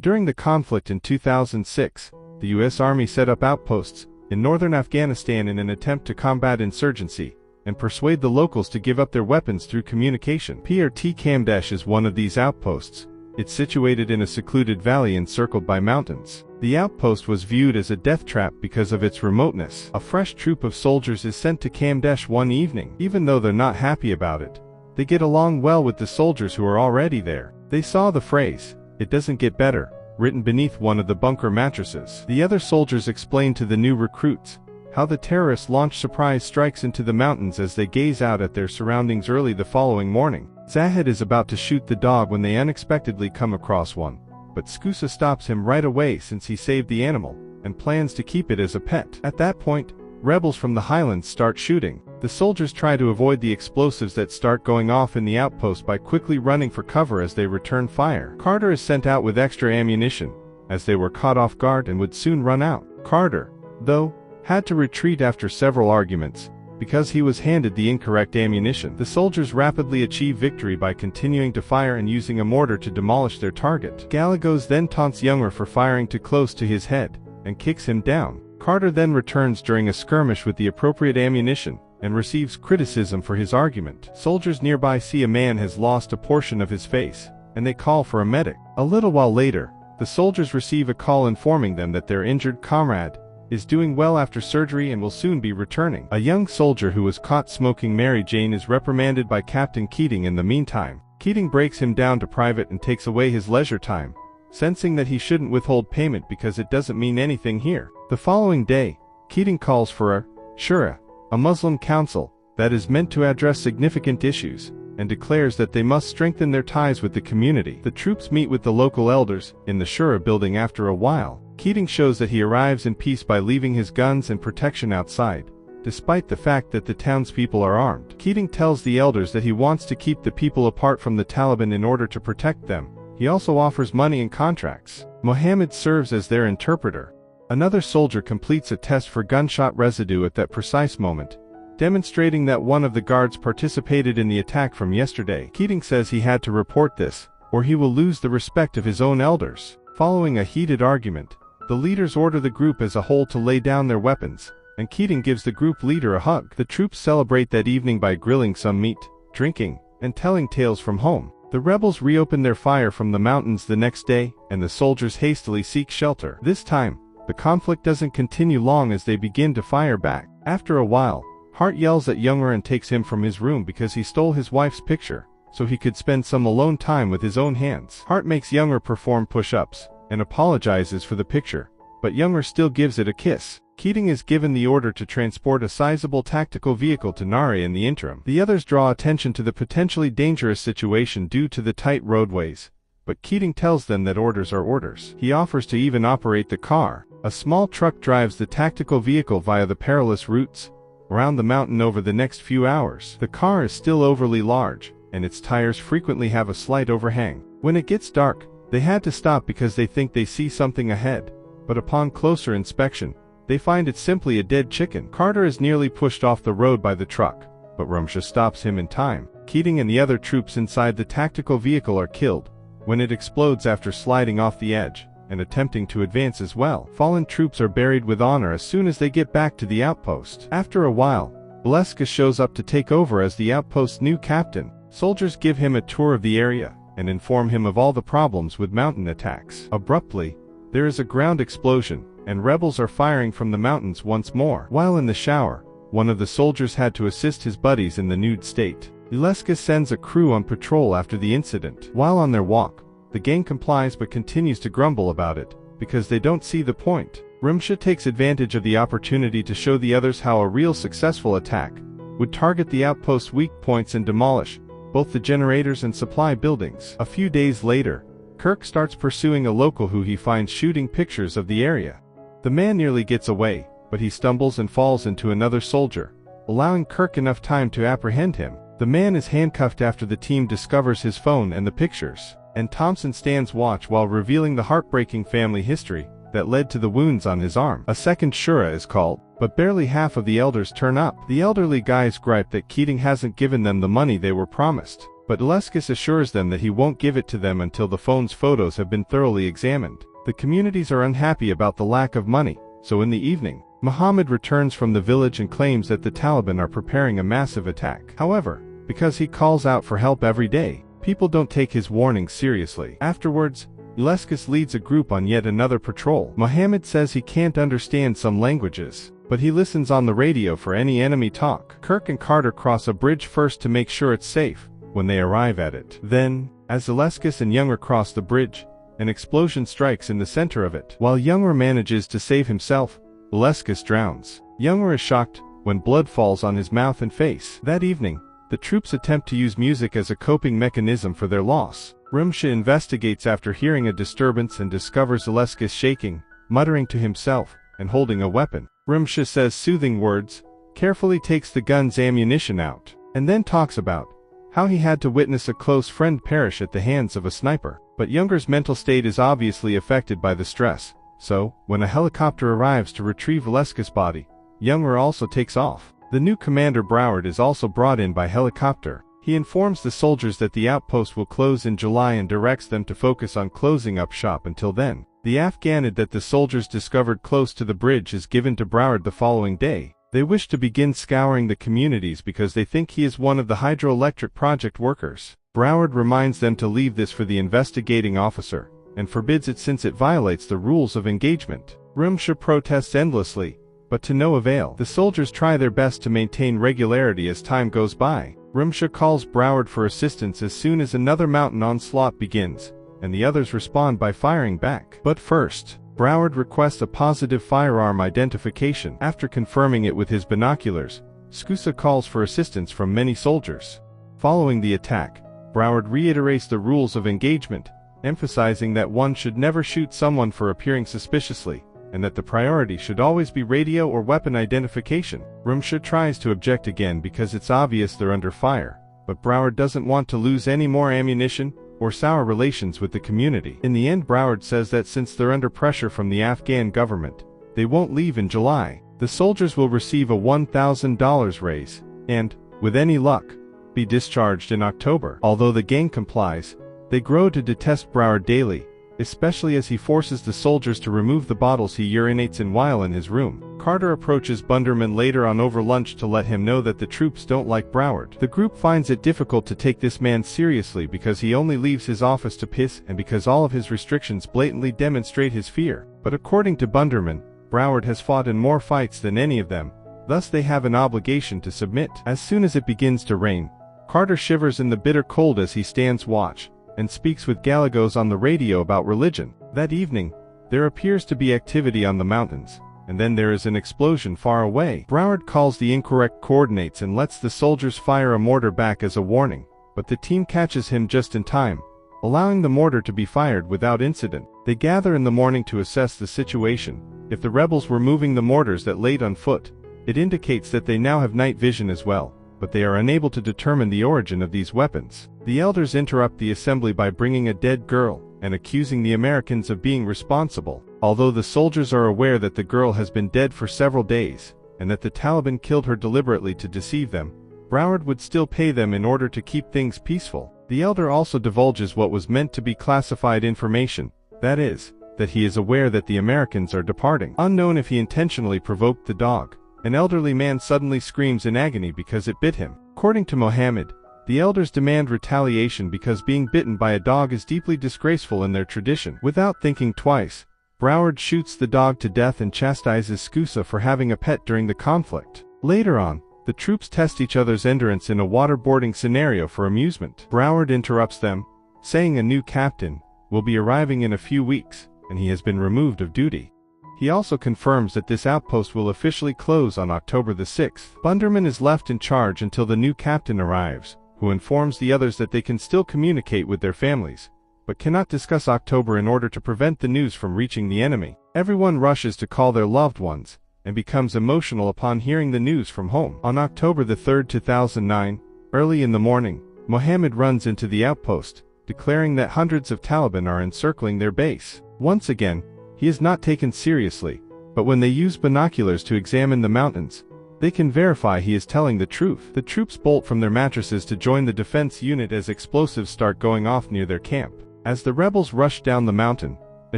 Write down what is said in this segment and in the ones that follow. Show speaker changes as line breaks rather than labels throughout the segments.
During the conflict in 2006, the U.S. Army set up outposts in northern Afghanistan in an attempt to combat insurgency and persuade the locals to give up their weapons through communication. Battle Kamdesh is one of these outposts. It's situated in a secluded valley encircled by mountains. The outpost was viewed as a death trap because of its remoteness. A fresh troop of soldiers is sent to Kamdesh one evening. Even though they're not happy about it, they get along well with the soldiers who are already there. They saw the phrase, "It doesn't get better," written beneath one of the bunker mattresses. The other soldiers explain to the new recruits how the terrorists launch surprise strikes into the mountains as they gaze out at their surroundings early the following morning. Zahid is about to shoot the dog when they unexpectedly come across one, but Skusa stops him right away since he saved the animal and plans to keep it as a pet. At that point, rebels from the highlands start shooting. The soldiers try to avoid the explosives that start going off in the outpost by quickly running for cover as they return fire. Carter is sent out with extra ammunition, as they were caught off guard and would soon run out. Carter, though, had to retreat after several arguments, because he was handed the incorrect ammunition. The soldiers rapidly achieve victory by continuing to fire and using a mortar to demolish their target. Gallegos then taunts Younger for firing too close to his head, and kicks him down. Carter then returns during a skirmish with the appropriate ammunition, and receives criticism for his argument. Soldiers nearby see a man has lost a portion of his face, and they call for a medic. A little while later, the soldiers receive a call informing them that their injured comrade is doing well after surgery and will soon be returning. A young soldier who was caught smoking Mary Jane is reprimanded by Captain Keating in the meantime. Keating breaks him down to private and takes away his leisure time, sensing that he shouldn't withhold payment because it doesn't mean anything here. The following day, Keating calls for a shura, a Muslim council that is meant to address significant issues, and declares that they must strengthen their ties with the community. The troops meet with the local elders in the shura building after a while. Keating shows that he arrives in peace by leaving his guns and protection outside, despite the fact that the townspeople are armed. Keating tells the elders that he wants to keep the people apart from the Taliban in order to protect them. He also offers money and contracts. Mohammed serves as their interpreter. Another soldier completes a test for gunshot residue at that precise moment, demonstrating that one of the guards participated in the attack from yesterday. Keating says he had to report this, or he will lose the respect of his own elders. Following a heated argument, the leaders order the group as a whole to lay down their weapons, and Keating gives the group leader a hug. The troops celebrate that evening by grilling some meat, drinking, and telling tales from home. The rebels reopen their fire from the mountains the next day, and the soldiers hastily seek shelter. This time, the conflict doesn't continue long as they begin to fire back. After a while, Hart yells at Younger and takes him from his room because he stole his wife's picture, so he could spend some alone time with his own hands. Hart makes Younger perform push-ups, and apologizes for the picture, but Younger still gives it a kiss. Keating is given the order to transport a sizable tactical vehicle to Nare in the interim. The others draw attention to the potentially dangerous situation due to the tight roadways, but Keating tells them that orders are orders. He offers to even operate the car. A small truck drives the tactical vehicle via the perilous routes around the mountain over the next few hours. The car is still overly large, and its tires frequently have a slight overhang. When it gets dark, they had to stop because they think they see something ahead, but upon closer inspection, they find it's simply a dead chicken. Carter is nearly pushed off the road by the truck, but Rumsha stops him in time. Keating and the other troops inside the tactical vehicle are killed when it explodes after sliding off the edge and attempting to advance as well. Fallen troops are buried with honor as soon as they get back to the outpost. After a while, Bleska shows up to take over as the outpost's new captain. Soldiers give him a tour of the area and inform him of all the problems with mountain attacks. Abruptly, there is a ground explosion, and rebels are firing from the mountains once more. While in the shower, one of the soldiers had to assist his buddies in the nude state. Bleska sends a crew on patrol after the incident. While on their walk, the gang complies but continues to grumble about it, because they don't see the point. Rumsha takes advantage of the opportunity to show the others how a real successful attack would target the outpost's weak points and demolish both the generators and supply buildings. A few days later, Kirk starts pursuing a local who he finds shooting pictures of the area. The man nearly gets away, but he stumbles and falls into another soldier, allowing Kirk enough time to apprehend him. The man is handcuffed after the team discovers his phone and the pictures, and Thompson stands watch while revealing the heartbreaking family history that led to the wounds on his arm. A second shura is called, but barely half of the elders turn up. The elderly guys gripe that Keating hasn't given them the money they were promised. but Ileskis assures them that he won't give it to them until the phone's photos have been thoroughly examined. The communities are unhappy about the lack of money, so in the evening, Muhammad returns from the village and claims that the Taliban are preparing a massive attack. However, because he calls out for help every day, people don't take his warnings seriously. Afterwards, Ileskis leads a group on yet another patrol. Muhammad says he can't understand some languages, but he listens on the radio for any enemy talk. Kirk and Carter cross a bridge first to make sure it's safe when they arrive at it. Then, as Ileskis and Younger cross the bridge, an explosion strikes in the center of it. While Younger manages to save himself, Ileskis drowns. Younger is shocked when blood falls on his mouth and face. That evening, the troops attempt to use music as a coping mechanism for their loss. Rumsha investigates after hearing a disturbance and discovers Ileskis shaking, muttering to himself, and holding a weapon. Rumsha says soothing words, carefully takes the gun's ammunition out, and then talks about how he had to witness a close friend perish at the hands of a sniper. But Younger's mental state is obviously affected by the stress, so, when a helicopter arrives to retrieve Ileskis' body, Younger also takes off. The new commander Broward is also brought in by helicopter. He informs the soldiers that the outpost will close in July and directs them to focus on closing up shop until then. The Afghanid that the soldiers discovered close to the bridge is given to Broward the following day. They wish to begin scouring the communities because they think he is one of the hydroelectric project workers. Broward reminds them to leave this for the investigating officer, and forbids it since it violates the rules of engagement. Rumsha protests endlessly, but to no avail. The soldiers try their best to maintain regularity as time goes by. Rumsha calls Broward for assistance as soon as another mountain onslaught begins, and the others respond by firing back. But first, Broward requests a positive firearm identification. After confirming it with his binoculars, Skusa calls for assistance from many soldiers. Following the attack, Broward reiterates the rules of engagement, emphasizing that one should never shoot someone for appearing suspiciously, and that the priority should always be radio or weapon identification. Rumsha tries to object again because it's obvious they're under fire, but Broward doesn't want to lose any more ammunition or sour relations with the community. In the end, Broward says that since they're under pressure from the Afghan government, they won't leave in July. The soldiers will receive a $1,000 raise, and, with any luck, be discharged in October. Although the gang complies, they grow to detest Broward daily, especially as he forces the soldiers to remove the bottles he urinates in while in his room. Carter approaches Bunderman later on over lunch to let him know that the troops don't like Broward. The group finds it difficult to take this man seriously because he only leaves his office to piss and because all of his restrictions blatantly demonstrate his fear. But according to Bunderman, Broward has fought in more fights than any of them, thus they have an obligation to submit. As soon as it begins to rain, Carter shivers in the bitter cold as he stands watch, and speaks with Gallegos on the radio about religion. That evening, there appears to be activity on the mountains, and then there is an explosion far away. Broward calls the incorrect coordinates and lets the soldiers fire a mortar back as a warning, but the team catches him just in time, allowing the mortar to be fired without incident. They gather in the morning to assess the situation. If the rebels were moving the mortars that laid on foot, it indicates that they now have night vision as well, but they are unable to determine the origin of these weapons. The elders interrupt the assembly by bringing a dead girl and accusing the Americans of being responsible. Although the soldiers are aware that the girl has been dead for several days, and that the Taliban killed her deliberately to deceive them, Broward would still pay them in order to keep things peaceful. The elder also divulges what was meant to be classified information, that is, that he is aware that the Americans are departing. Unknown if he intentionally provoked the dog, an elderly man suddenly screams in agony because it bit him. According to Mohammed, the elders demand retaliation because being bitten by a dog is deeply disgraceful in their tradition. Without thinking twice, Broward shoots the dog to death and chastises Skusa for having a pet during the conflict. Later on, the troops test each other's endurance in a waterboarding scenario for amusement. Broward interrupts them, saying a new captain will be arriving in a few weeks, and he has been removed of duty. He also confirms that this outpost will officially close on October the 6th. Bunderman is left in charge until the new captain arrives, who informs the others that they can still communicate with their families, but cannot discuss October in order to prevent the news from reaching the enemy. Everyone rushes to call their loved ones, and becomes emotional upon hearing the news from home. On October the 3rd, 2009, early in the morning, Mohammed runs into the outpost, declaring that hundreds of Taliban are encircling their base. Once again, he is not taken seriously, but when they use binoculars to examine the mountains, They can verify he is telling the truth. The troops bolt from their mattresses to join the defense unit as explosives start going off near their camp. As the rebels rush down the mountain, a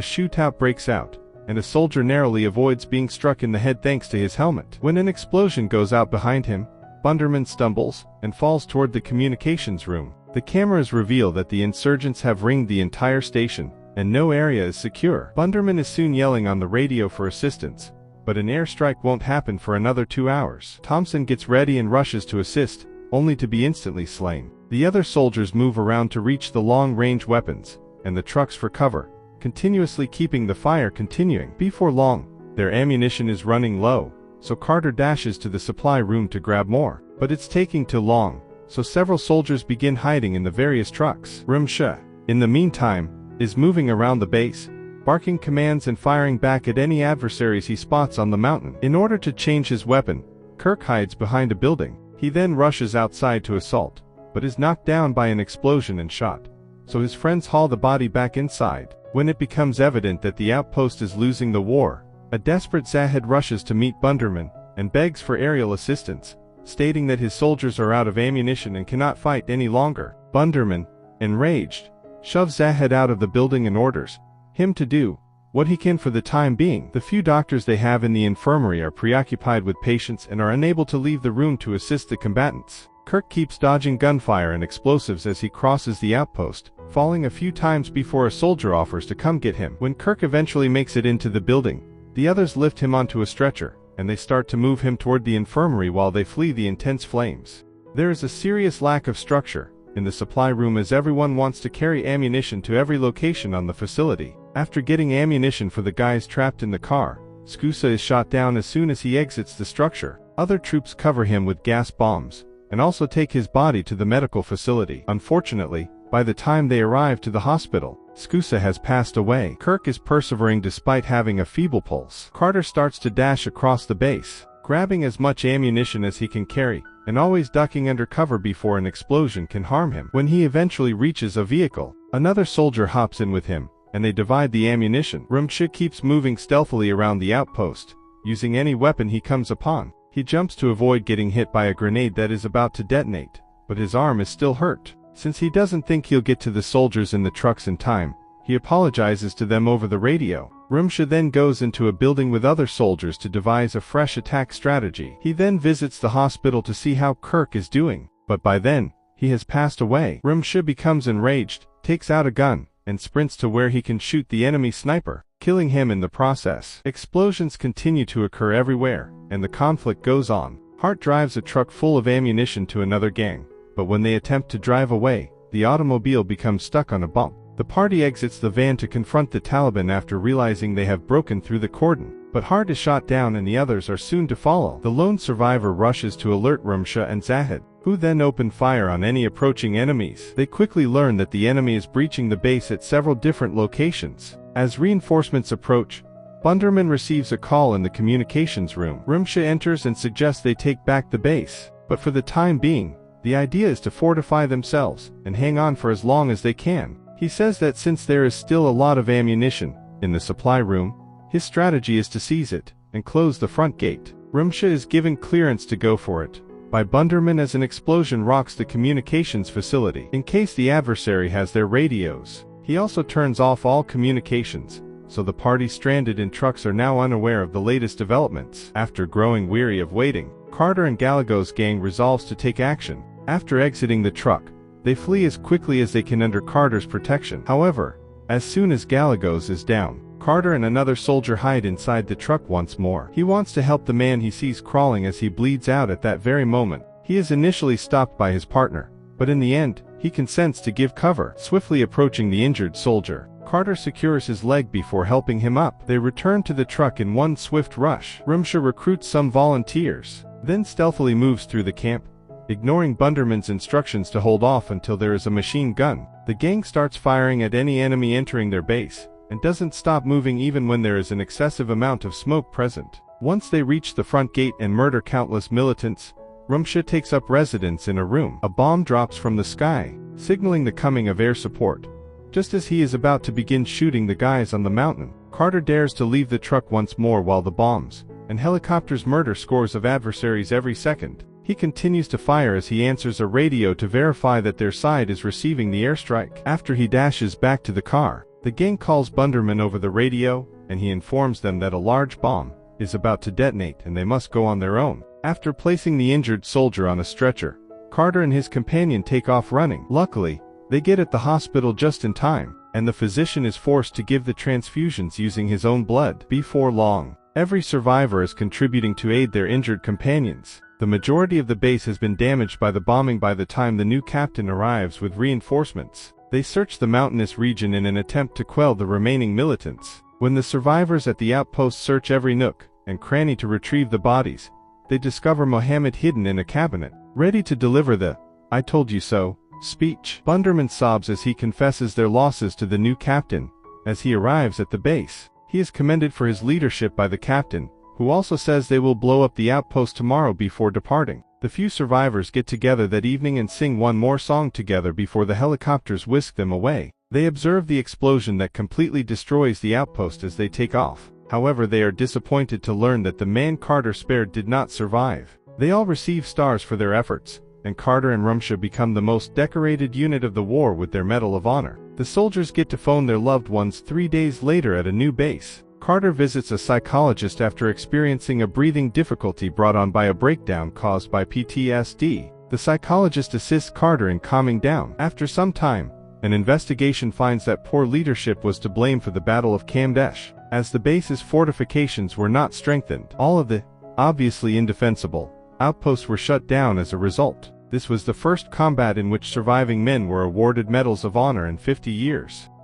shootout breaks out, and a soldier narrowly avoids being struck in the head thanks to his helmet. When an explosion goes out behind him, Bunderman stumbles and falls toward the communications room. The cameras reveal that the insurgents have ringed the entire station, and no area is secure. Bunderman is soon yelling on the radio for assistance, but an airstrike won't happen for another 2 hours. Thompson gets ready and rushes to assist, only to be instantly slain. The other soldiers move around to reach the long-range weapons, and the trucks for cover, continuously keeping the fire continuing. Before long, their ammunition is running low, so Carter dashes to the supply room to grab more. But it's taking too long, so several soldiers begin hiding in the various trucks. Rumsha, in the meantime, is moving around the base, barking commands and firing back at any adversaries he spots on the mountain. In order to change his weapon, Kirk hides behind a building. He then rushes outside to assault, but is knocked down by an explosion and shot, so his friends haul the body back inside. When it becomes evident that the outpost is losing the war, a desperate Zahid rushes to meet Bunderman and begs for aerial assistance, stating that his soldiers are out of ammunition and cannot fight any longer. Bunderman, enraged, shoves Zahid out of the building and orders him to do what he can for the time being. The few doctors they have in the infirmary are preoccupied with patients and are unable to leave the room to assist the combatants. Kirk keeps dodging gunfire and explosives as he crosses the outpost, falling a few times before a soldier offers to come get him. When Kirk eventually makes it into the building, the others lift him onto a stretcher, and they start to move him toward the infirmary while they flee the intense flames. There is a serious lack of structure in the supply room as everyone wants to carry ammunition to every location on the facility. After getting ammunition for the guys trapped in the car, Skusa is shot down as soon as he exits the structure. Other troops cover him with gas bombs, and also take his body to the medical facility. Unfortunately, by the time they arrive to the hospital, Skusa has passed away. Kirk is persevering despite having a feeble pulse. Carter starts to dash across the base, grabbing as much ammunition as he can carry, and always ducking under cover before an explosion can harm him. When he eventually reaches a vehicle, another soldier hops in with him, and they divide the ammunition. Rumsha keeps moving stealthily around the outpost, using any weapon he comes upon. He jumps to avoid getting hit by a grenade that is about to detonate, but his arm is still hurt. Since he doesn't think he'll get to the soldiers in the trucks in time, he apologizes to them over the radio. Rumsha then goes into a building with other soldiers to devise a fresh attack strategy. He then visits the hospital to see how Kirk is doing, but by then, he has passed away. Rumsha becomes enraged, takes out a gun, and sprints to where he can shoot the enemy sniper, killing him in the process. Explosions continue to occur everywhere, and the conflict goes on. Hart drives a truck full of ammunition to another gang, but when they attempt to drive away, the automobile becomes stuck on a bump. The party exits the van to confront the Taliban after realizing they have broken through the cordon, but Hart is shot down and the others are soon to follow. The lone survivor rushes to alert Rumsha and Zahid, who then open fire on any approaching enemies. They quickly learn that the enemy is breaching the base at several different locations. As reinforcements approach, Bunderman receives a call in the communications room. Rumsha enters and suggests they take back the base, but for the time being, the idea is to fortify themselves and hang on for as long as they can. He says that since there is still a lot of ammunition in the supply room, his strategy is to seize it and close the front gate. Rumsha is given clearance to go for it by Bunderman as an explosion rocks the communications facility. In case the adversary has their radios, he also turns off all communications, so the party stranded in trucks are now unaware of the latest developments. After growing weary of waiting, Carter and Gallagher's gang resolves to take action. After exiting the truck, they flee as quickly as they can under Carter's protection. However, as soon as Gallagher's is down, Carter and another soldier hide inside the truck once more. He wants to help the man he sees crawling as he bleeds out at that very moment. He is initially stopped by his partner, but in the end, he consents to give cover. Swiftly approaching the injured soldier, Carter secures his leg before helping him up. They return to the truck in one swift rush. Rumsha recruits some volunteers, then stealthily moves through the camp, ignoring Bunderman's instructions to hold off until there is a machine gun. The gang starts firing at any enemy entering their base, and doesn't stop moving even when there is an excessive amount of smoke present. Once they reach the front gate and murder countless militants, Rumsha takes up residence in a room. A bomb drops from the sky, signaling the coming of air support. Just as he is about to begin shooting the guys on the mountain, Carter dares to leave the truck once more while the bombs and helicopters murder scores of adversaries every second. He continues to fire as he answers a radio to verify that their side is receiving the airstrike. After he dashes back to the car, the gang calls Bunderman over the radio, and he informs them that a large bomb is about to detonate and they must go on their own. After placing the injured soldier on a stretcher, Carter and his companion take off running. Luckily, they get at the hospital just in time, and the physician is forced to give the transfusions using his own blood. Before long, every survivor is contributing to aid their injured companions. The majority of the base has been damaged by the bombing by the time the new captain arrives with reinforcements. They search the mountainous region in an attempt to quell the remaining militants. When the survivors at the outpost search every nook and cranny to retrieve the bodies, they discover Mohammed hidden in a cabinet, ready to deliver the "I told you so" speech. Bunderman sobs as he confesses their losses to the new captain. As he arrives at the base, he is commended for his leadership by the captain, who also says they will blow up the outpost tomorrow before departing. The few survivors get together that evening and sing one more song together before the helicopters whisk them away. They observe the explosion that completely destroys the outpost as they take off. However, they are disappointed to learn that the man Carter spared did not survive. They all receive stars for their efforts, and Carter and Rumsha become the most decorated unit of the war with their Medal of Honor. The soldiers get to phone their loved ones 3 days later at a new base. Carter visits a psychologist after experiencing a breathing difficulty brought on by a breakdown caused by PTSD. The psychologist assists Carter in calming down. After some time, an investigation finds that poor leadership was to blame for the Battle of Kamdesh, as the base's fortifications were not strengthened. All of the, obviously indefensible, outposts were shut down as a result. This was the first combat in which surviving men were awarded medals of honor in 50 years.